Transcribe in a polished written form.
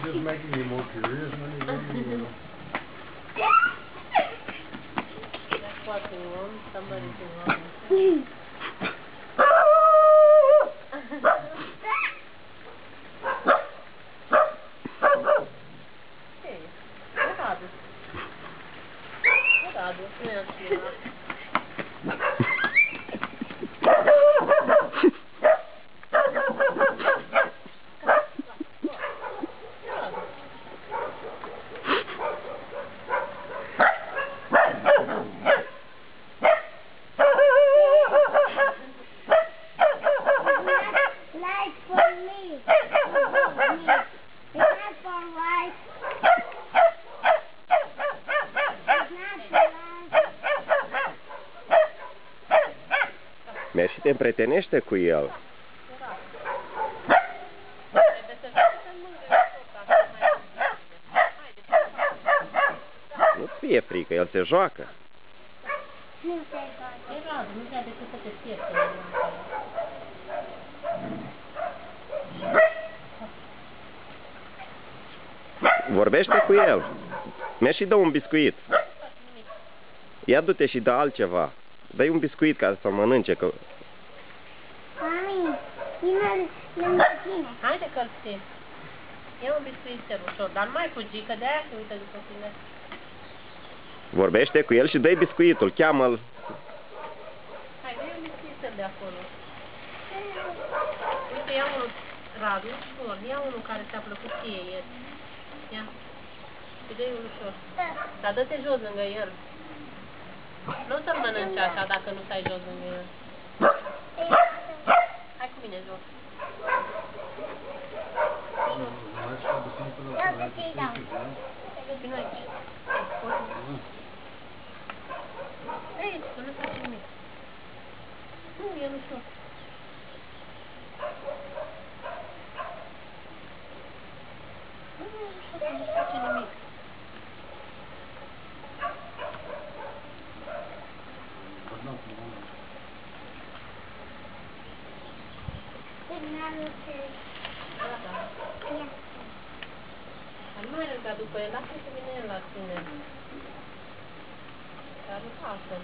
just making you more curious when you do. That's what's wrong. Somebody's wrong. Hey, cuidado. Cuidado, não é assim, ó. Mergi și te împrietenește cu el. Nu fie frică, el se joacă. Nu se joacă. E rad, nu vrea decât să te pierde. Vorbește cu el. Mergi și dă un biscuit. Ia du-te și dă altceva. Dă-i un biscuit ca să mănânce, că... Mami, vino lângă tine. Haide că-l ții. Ia un biscuițel ușor, dar nu mai fugi, că de-aia se uită după tine. Vorbește cu el și dă-i biscuitul, cheamă-l. Hai, dă-i un biscuițel de acolo. Uite, ia unul, Radu, ușor, ia unul care ți-a plăcut ție ieri. Ia. Și dă-i unul ușor. Dar dă-te jos lângă el. Nu o să-l mănânci așa dacă nu stai jos lângă el. Hai cu mine jos. Eu să ți-i dau. Vino aici. Ei, nu face nimic. Nu, e ușor. Nu face nimic. Dar nu mai râga după el, lasă să vină el la tine. Dar nu facă.